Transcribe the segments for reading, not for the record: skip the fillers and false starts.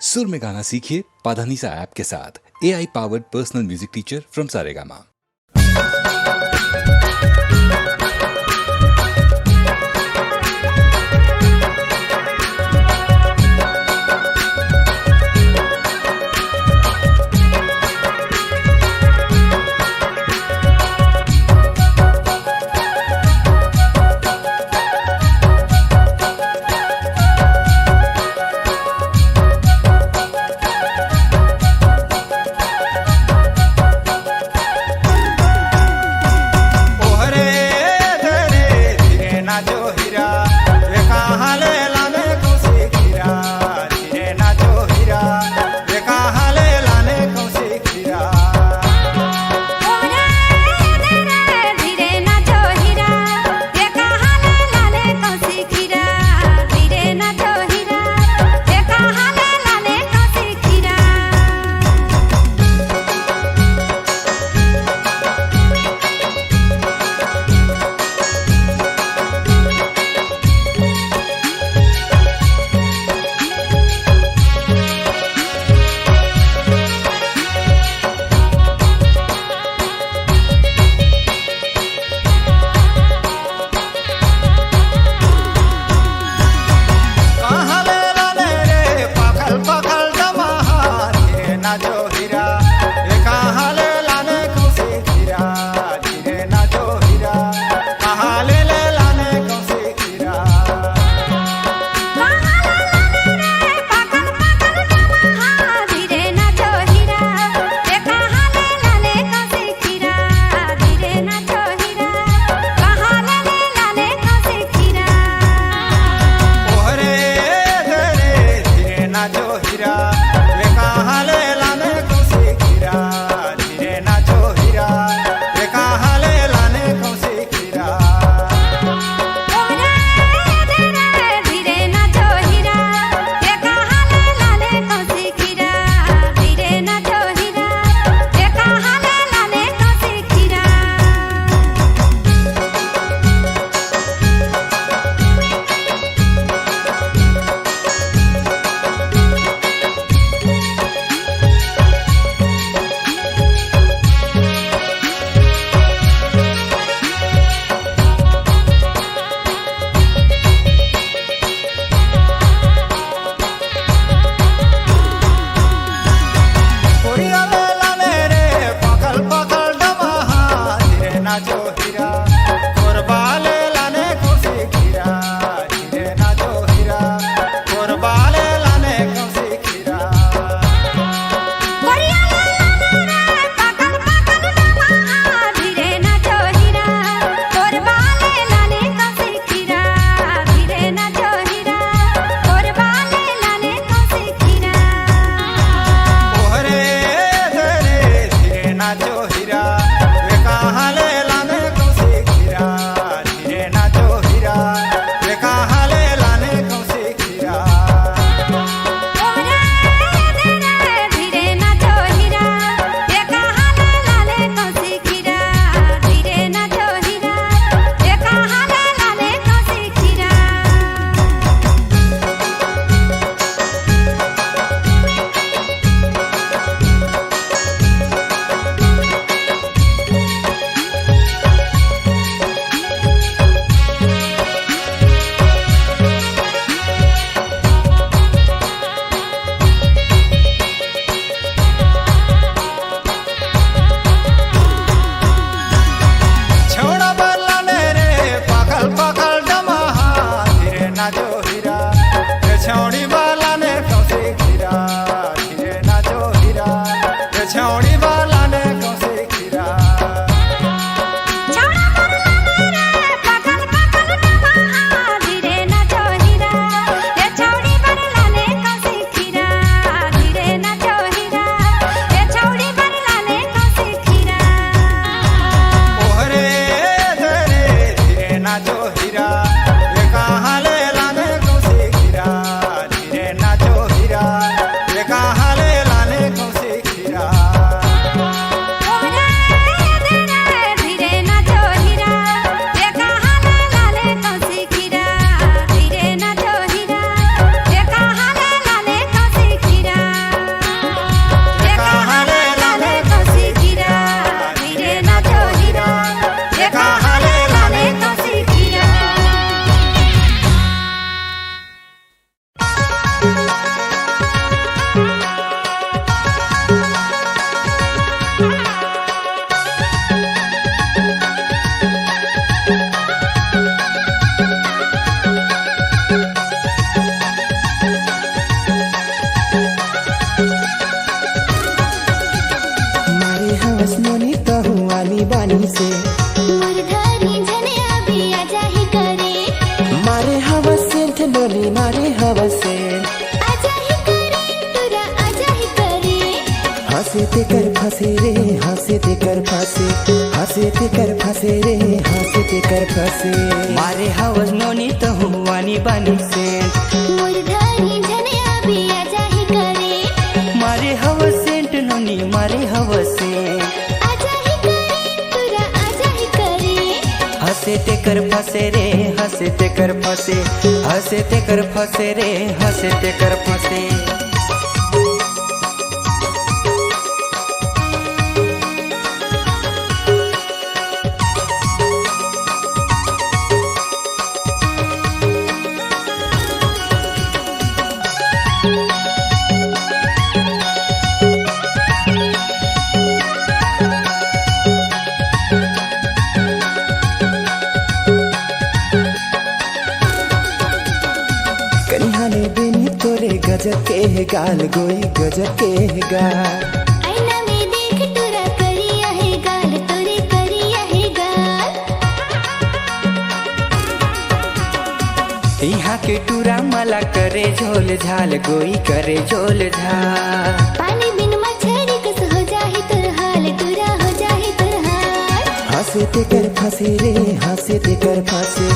सुर में गाना सीखिए पाधानीसा ऐप के साथ। AI powered personal music teacher from Saregama. से मुरधारी झनिया भी आजा ही करे मारे हवा सेंट नोनी मारे हवा सेंट आजा ही करे तुरा आजा ही करे हंसे ते कर फंसे रे हंसे ते कर फंसे हंसे ते कर फंसे रे हंसे ते कर फंसे मारे हवस नोनी तो हुआनी बनी सेंट मुरधारी झनिया भी आजा ही करे मारे हवस सेंट नोनी मारे हवस सेंट आजा ही करे तुरा आजा ही करे हंसे ते कर फंसे रे हंसे ते कर फंसे हंसे ते कर फंसे रे हंसे ते कर फंसे कन्हाने बिनी तोरे गजब के है गाल गोई गजब के है गाल आईना में देख तुरा करिया है गाल तोरे करिया है गाल यहाँ के टूरा मला करे झोल झाल गोई करे झोल झाल पानी बिन मछरी कस हो जाही तुर हाल तुरा हो जाही तुर हाल हंसे ते कर फंसे रे हंसे ते कर फंसे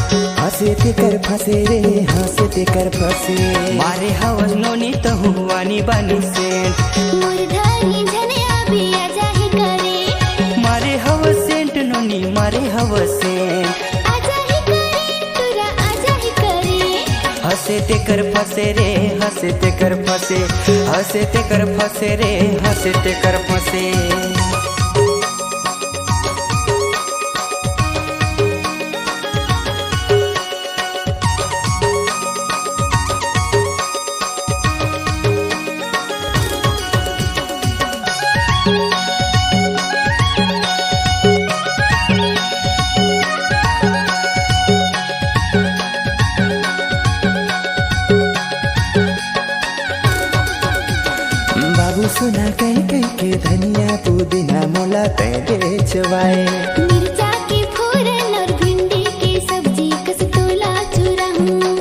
हंसे ते कर फंसे रे हंसे ते कर फंसे मारे हवस नोनी तो हुआनी बनी सेंट मुरधारी झनिया भी आजा ही करे मारे हवस सेंट नोनी मारे हवस सेंट आजा ही करे तुरा आजा ही करे हंसे ते कर फंसे रे हंसे ते कर फंसे हंसे ते कर फंसे रे हंसे ते कर फंसे बाबू सुना कह कह के धनिया पुदीना मोला तै बेचवाए मिर्चा के फोरन और भिंडी की सब्जी कस तोला चूरा हूँ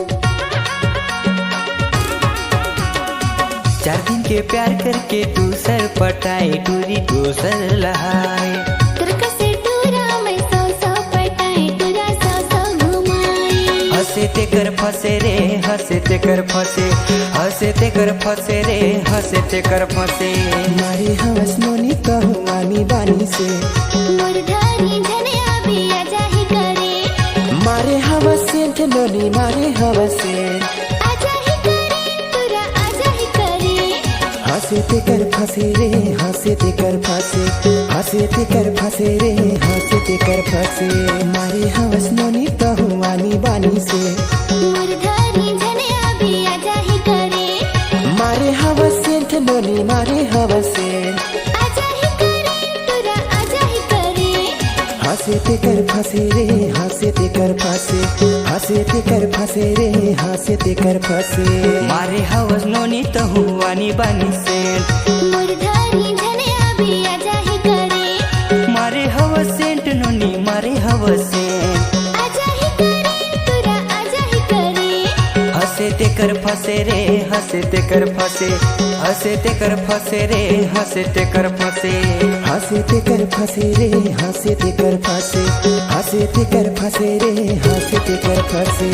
4 दिन के प्यार करके दूसर पटाए टूरी दूसर लहाए तुरका से टूरा मैं सौ सौ पटाए तुरा सौ सौ घुमाए हंसे ते कर फंसे रे हंसे ते कर फंसे हंसे ते कर फंसे रे हंसे ते कर फंसे मारी हवस नोनी कहुआनी बानी से मुरधारी झनिया भी आजा ही करे मारे हवस सेंट नोनी मारे हवस सेंट आजा ही करे तुरा आजा ही करे हंसे ते कर फंसे रे हंसे ते कर फंसे हंसे ते कर फंसे रे हंसे ते कर फंसे मारे हवस नोनी कहुआनी बानी से मुरधारी झनिया भी आजा ही करे मारे हवस सेंट नोनी मारे हवस सेंट आजा ही करे तुरा आजा ही करे हंसे ते कर फंसे रे हंसे ते कर फंसे हंसे ते कर फंसे रे हंसे ते कर फंसे मारे हवस नोनी तो हुआनी बनी सेंट मुरधारी झनिया भी आजा ही करे मारे हवस सेंट नोनी मारे हवस सेंट आजा ही करे तुरा आजा ही करे हंसे ते कर फंसे रे हंसे ते कर फंसे हंसे ते कर फंसे रे हंसे ते कर फंसे हंसे ते कर फंसे रे हंसे ते कर फंसे हंसे ते कर फंसे रे हंसे ते कर फंसे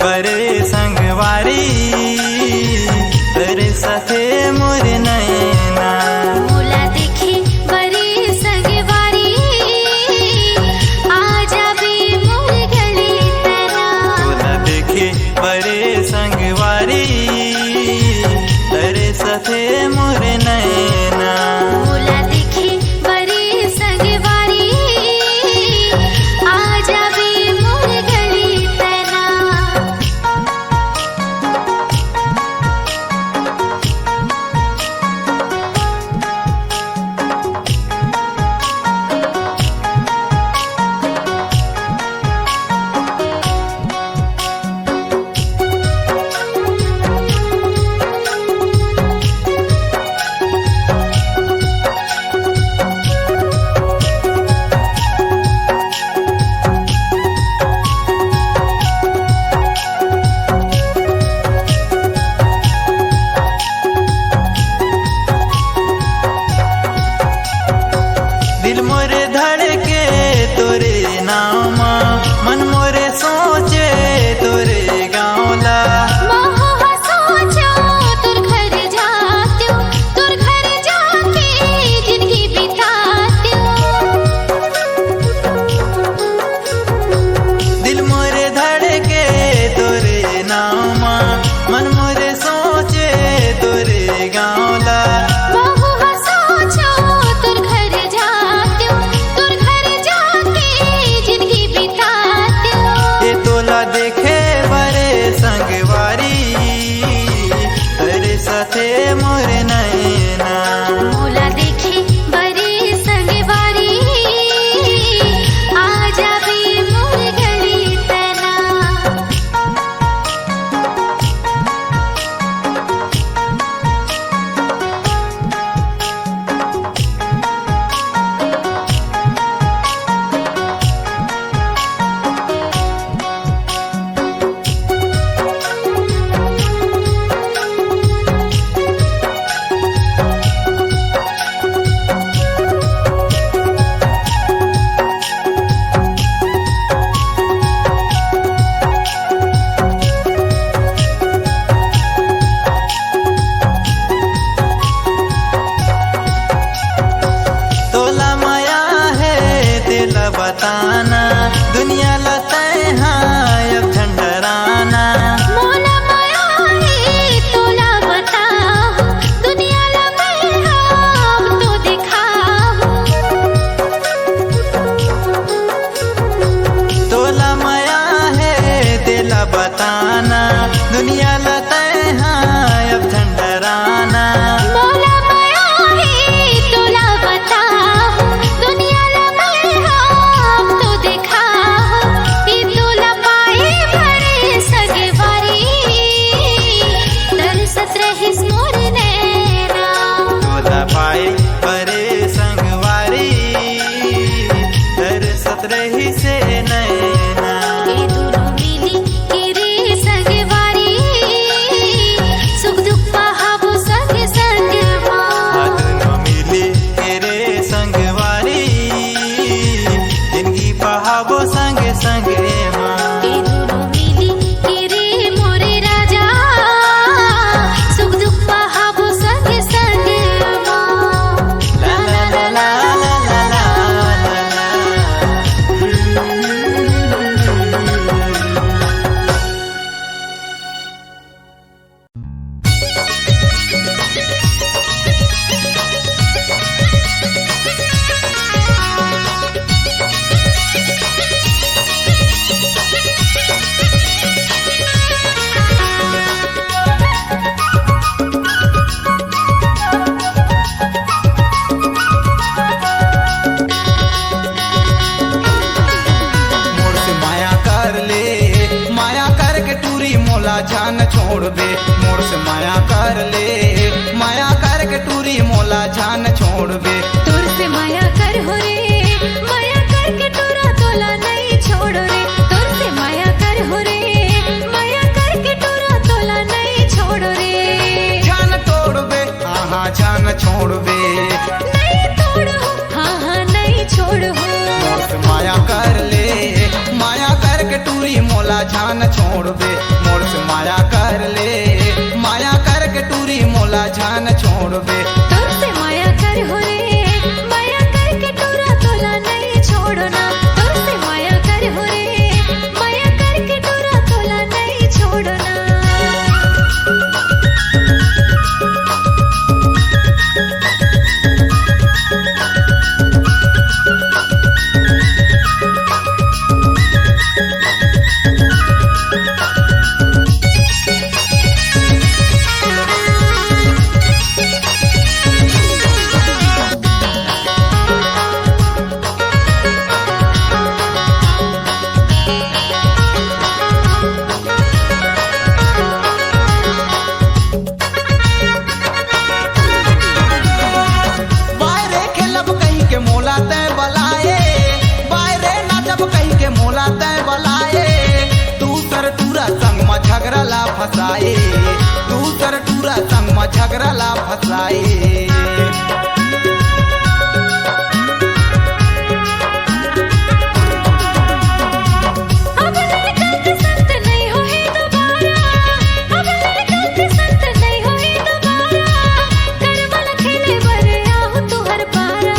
बरे संगवारी तेरे साथे मोर नैना मोला देखे बड़ी संगवारी आजा भी मोर गली तेरा तोला देखे बरे संगवारी साथे मोरे नैना। मोला देखे बरे संगवारी आ जावे मोर गली तना। दिल मोरे धड़के तोरे नामा, मन मोरे सोचे तोरे गाँवला। मोह सोचो तुर घर जात्यो, तुर घर जाके जिंदगी बितात्यो। दिल मोरे धड़के तोरे नामा, मन मोरे सोचे तोरे गाँवला। मोह सोचो तुर घर जात्यो, तुर घर जाके जिंदगी बितात्यो। ये तोला देखे बरे संगवारी, तेरे साथे मोरे नैना। मोला देखे बरे संगवारी आ जावे मोर गली तना। तोला माया है तेला बताना, दुनिया लते हाँ अब झंडराना। मोला माया है तोला बताओ, दुनिया ला मैं हम तो दिखाओ। तोला माया है तेला बताना, दुनिया लते हाँ अब झंडराना। मोला माया है तोला बताओ, दुनिया ला मैं हम तो दिखाओ। ये तोला पाए बड़े सगवारी, तरसत रहिस मोर नैना। तोला पाए बरे संगवारी, तरसत रही से नैना। ये दोनों मिली के रे संगवारी, सुख दुख पाहाबो संग संग माँ। दोनों मिली तेरे संगवारी, जिंदगी पहाबो संगे संगे माँ। ये दोनों मिली के रे मोरे राजा, सुख दुख पाहाबो संग संग माँ। ला ला ला ला ला ला ला ला। मोर से माया कर ले, माया करके टूरी मोला जान छोड़ दे। मोर से माया कर ले, माया करके टूरी मोला जान छोड़ दे। तुर से माया कर हो रे, माया करके टूरा तोला नहीं छोड़ो रे। तुर से माया कर हो रे, माया करके टूरा तोला नहीं छोड़ो रे। जान तोड़ दे, हाँ जान छोड़ दे। नहीं तोड़ो, हाँ हाँ नहीं छोड़ो। मोर से माया कर ले, माया करके टूरी मोला जान छोड़ दे। मोर से माया कर ले, माया करके टूरी मोला जान छोड़ दे। तुझसे माया कर हो रे, माया करके टूरा तोला नहीं छोड़ना। तुझसे माया कर हो रे, माया करके टूरा तोला नहीं छोड़ना। फसाए, दूसर टूरा संग में झगड़ा ला फसाए। अब लड़का के संत नहीं होई दोबारा, अब लड़का के संत नहीं होई दोबारा। करमल खेले बर आहू तुहर पारा,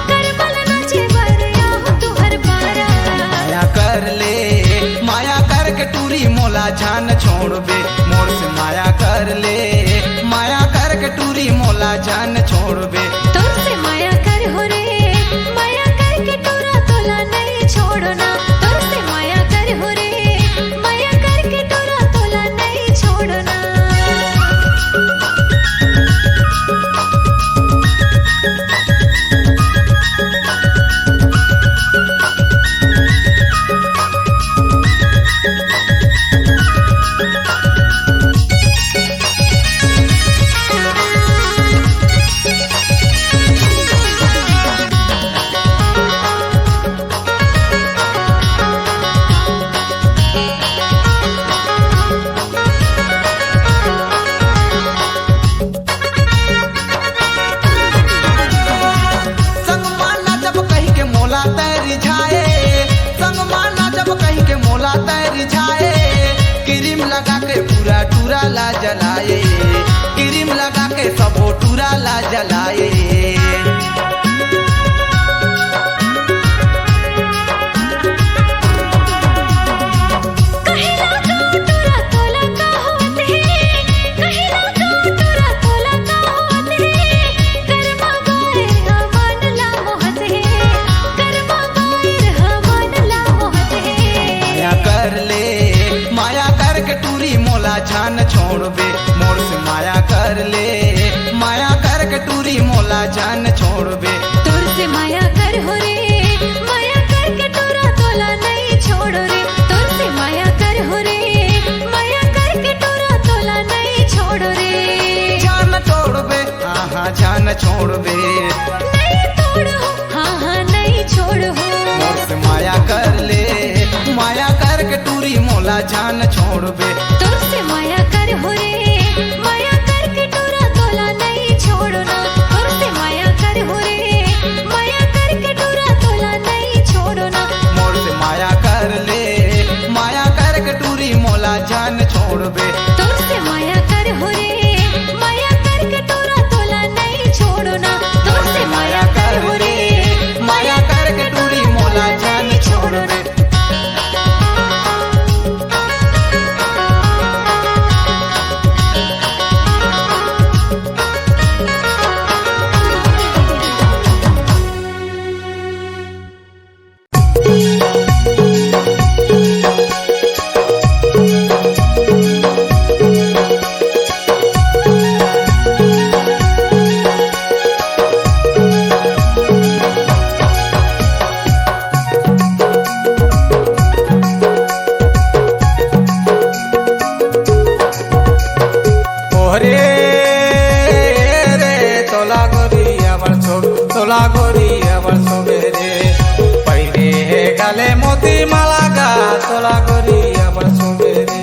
करमल नाचे बर आहू तुहर पारा। माया कर ले, माया कर के टूरी मोला जान छोड़बे, मोर से माया कर ले, माया कर के टूरी मोला जान छोड़बे। तोर से माया कर हो रे, माया कर के टूरा तोला नहीं छोड़ना। तोर से माया कर हो रे, माया कर के टूरा तोला नहीं छोड़ना। संग माना जब कहीं के मोला तैर जाए, संग माना जब कहीं के मोला तैर जाए। क्रीम लगा के पूरा टूरा ला जलाए, क्रीम लगा के सबो टूरा ला जलाए। कहिला का टूरा तोला का होत है, कहिला का टूरा तोला का होत है। कर्मा बाएर हवन ला मोहत है, कर्मा बाएर हवन ला मोहत है। माया कर ले, माया कर के टूरी मोला जान छोड़बे, मोर से माया कर ले, माया कर के टूरी मोला जान छोड़बे। तोर से माया कर हो रे, माया कर के टूरा तोला नहीं छोड़ो रे। तोर से माया कर हो रे, माया कर के टूरा तोला नहीं छोड़ो रे। जान छोड़बे, हाँ जान छोड़बे, नहीं तोड़ो, हाँ हाँ नहीं छोड़ो। मोर से माया कर ले, माया कर के टूरी मोला जान छोड़बे। तोर से माया कर हो रे, माया कर के टूरा तोला नहीं छोड़ना। तोर से माया कर हो रे, माया कर के टूरा तोला नहीं छोड़ना। मोर से माया कर ले, माया कर के टूरी मोला जान छोड़बे। तोर से माया कर हो रे, माया कर के टूरा तोला नहीं छोड़ना। तोर से माया कर हो रे, माया कर के टूरी मोला जान छोड़बे। ওরে রে তোলা গরি আমার সব, তোলা গরি আমার সবে রে, পাইরে গালে মতি মালা গা, তোলা গরি আমার সবে রে।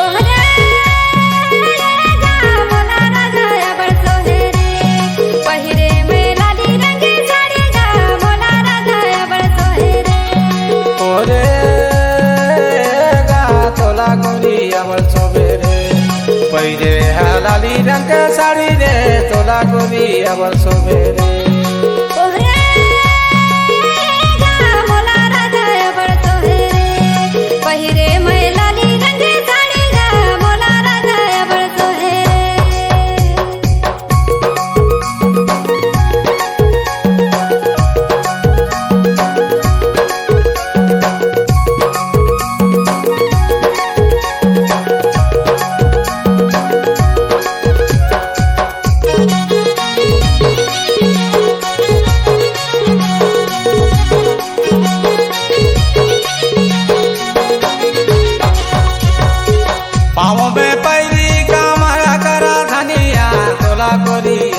ओहरे राजा बोला राजा अबर सोहेरे, पहिरे में लाली रंगे साड़ी जा, बोला राजा अबर सोहेरे। ওরে গা তোলা গরি আমার সবে রে, পাইরে লালি রঙ শাড়ি রে, তোলা গরি আমার সবে রে। ओहरे राजा बोला राजा अबर सोहेरे, पहिरे में लाली रंगे साड़ी जा, बोला राजा अबर सोहेरे।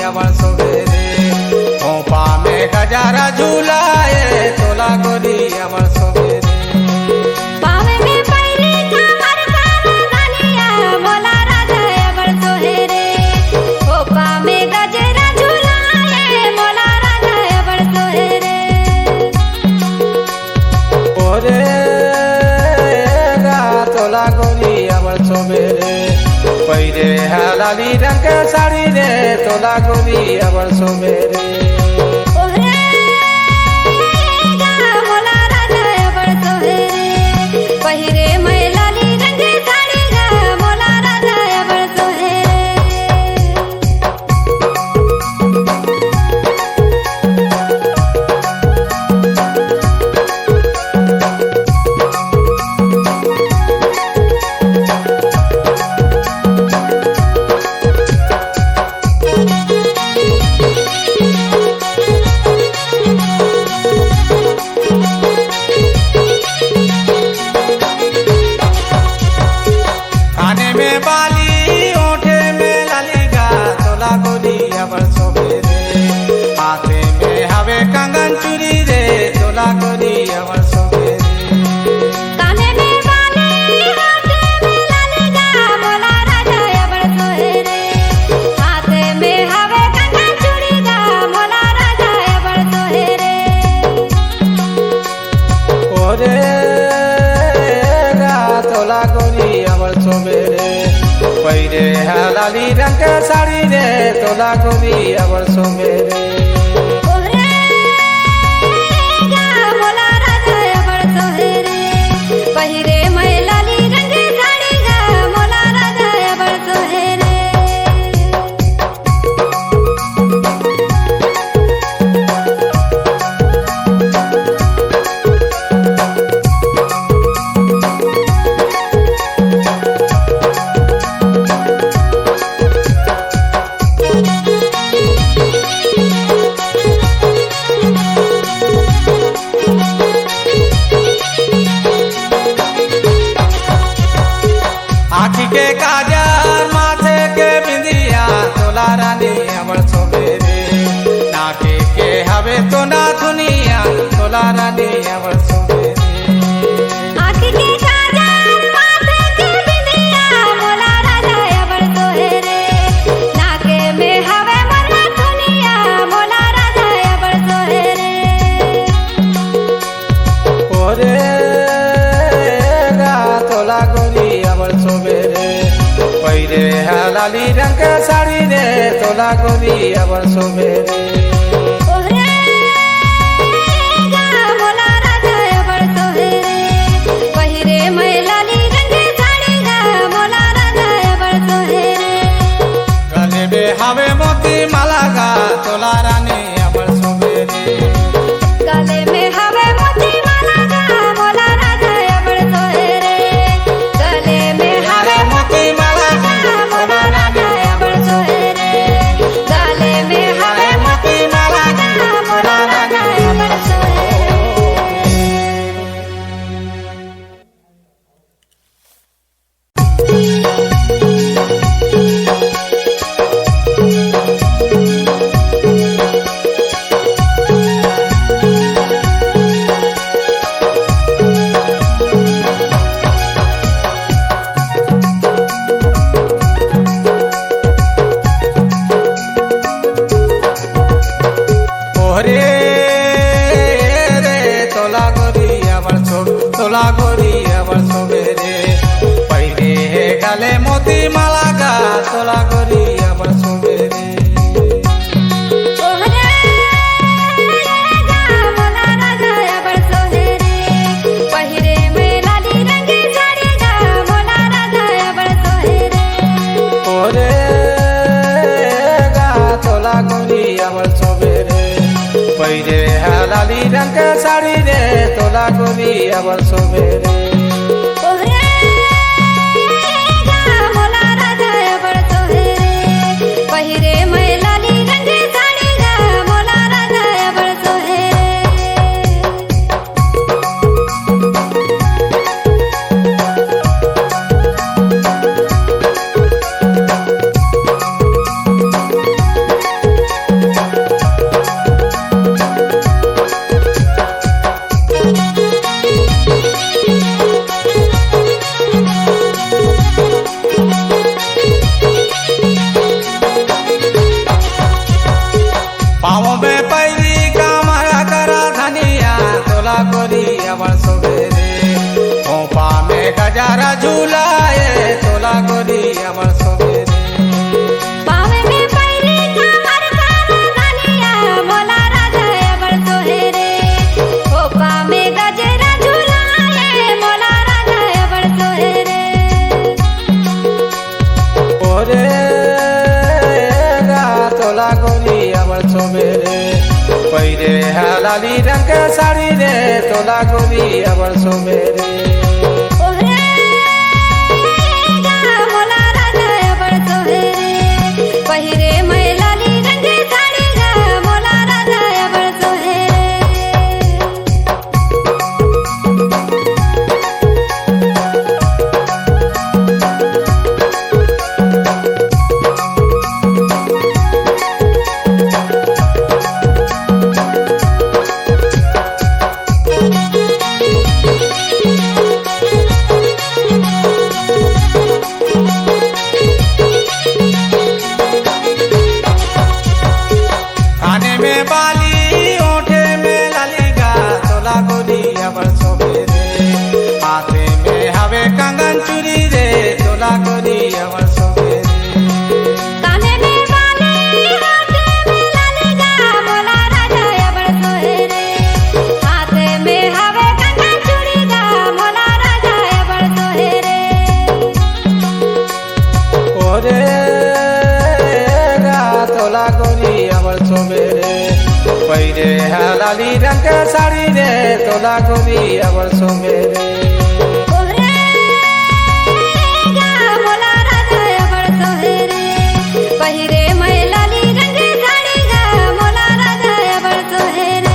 আমার সবেরে খোপা মে গজারা ঝুলায়ে তোলা করি আমার সবেরে पावे में पैरी कामर काना ওরে গা তোলা গরি আবার ছবে রে পৈরে লালি রঙের শাড়ি রে তোলা গরি আবার ছবে রে ओहरे गा मोला राजा अबर सोहे रे पहिरे मैं लाली रंग साड़ी गा मोला राजा अबर सोहे काने में बाली ओठे में लाली गा तोला गोरी अबर सोबे रे हाथे में हवे कंगन चूड़ी रे तोला गोरी अबर सोबे रे काने में बाले हाथे में लाली गा मोला राजा अबर सोहे रे हाथे में हवे कंगन चूड़ी गा मोला राजा अबर सोहे रे ओरे गा तोला गोरी अबर सोबे रे पैरे लाली रंग के साड़ी रे तोला गोरी अबर सोबे रे ओहरे गा मोला राजा अबर सोहे रे पहिरे मैं लाली रंग साड़ी गा मोला राजा अबर सोहे रे आँखी के काजल माथे के बिंदिया तोला रानी अबर सोबे रे नाके के हवे तो ना दुनिया तोला रानी अबर सोबे रे आँखी के काजल माथे के बिंदिया मोला राजा अबर सोहे रे नाके में हवे मरना दुनिया मोला राजा अबर सोहे रे ओरे गा तोला गोरी अबर सोबे रे पैरे लाली रंग के साड़ी रे तोला गोरी अबर सोबे रे ओहरे गा मोला राजा अबर सोहे रे पहिरे मैं लाली रंग साड़ी गा मोला राजा अबर सोहे रे गले में हवे मोती माला गा तोला रानी अबर सोबे रे गले में हवे मोती माला गा मोला राजा अबर सोहे रे गले में हवे मोती माला गा मोला राजा अबर सोहे रे गले में हवे मोती माला गा मोला राजा अबर सोहे रे ओहरे रे तोला गोरी अबर तोला गोरी अबर सोबे रे पैरे गले मोती माला गा तोला गोरी अबर सोबे रे ओहरे गा मोला राजा अबर सोहे रे पहिरे में लाली रंग साड़ी गा मोला राजा अबर सोहे रे ओरे गा तोला गोरी अबर सोबे रे पैरे लाली रंग के साड़ी रे तोला गोरी अबर सोबे रे ओहरे गा मोला राजा अबर सोहे रे पहिरे मैं लाली रंग साड़ी गा मोला राजा अबर सोहे रे लाली रंग के साड़ी रे तोला गोरी अबर सोबेरे ओहे गा मोला राजा अबर सोहेरे पहिरे मैं लाली रंग के साड़ी गा मोला राजा अबर सोहेरे काने में बाली ओठे में लाली गा तोला गोरी अबर सोबेरे हाथे में हवे कंगन चूड़ी रे तोला गोरी अबर सोबेरे काने में बाली हाथे में लाली गा मोला राजा अबर सोहेरे हाथे में हवे कंगन चूड़ी गा मोला राजा अबर सोहेरे ओरे गा तोला गोरी अबर सोबेरे पहिरे है लाली रंग के साड़ी रे तोला गोरी अबर सोबेरे ओहे गा मोला राजा अबर सोहेरे पहिरे मैं लाली रंग के साड़ी गा मोला राजा अबर सोहेरे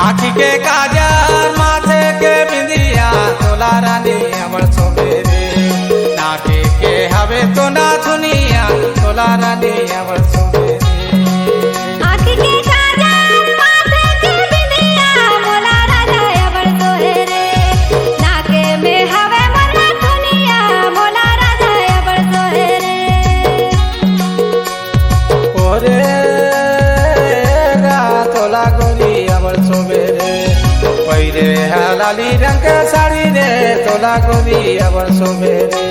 आँखी के काजर माथे के बिंदिया तोला रानी अबर सोबेरे नाके के हवे तो ना सुनिया तोला रानी अबर सोबेरे आँखी के काजल माथे के बिंदिया मोला राजा अबर सोहेरे नाके में हवे मन्ना दुनिया मोला राजा अबर सोहेरे ओरे गा तोला गोरी अबर सोबेरे पहिरे है लाली रंग के साड़ी रे तोला गोरी अबर सोबेरे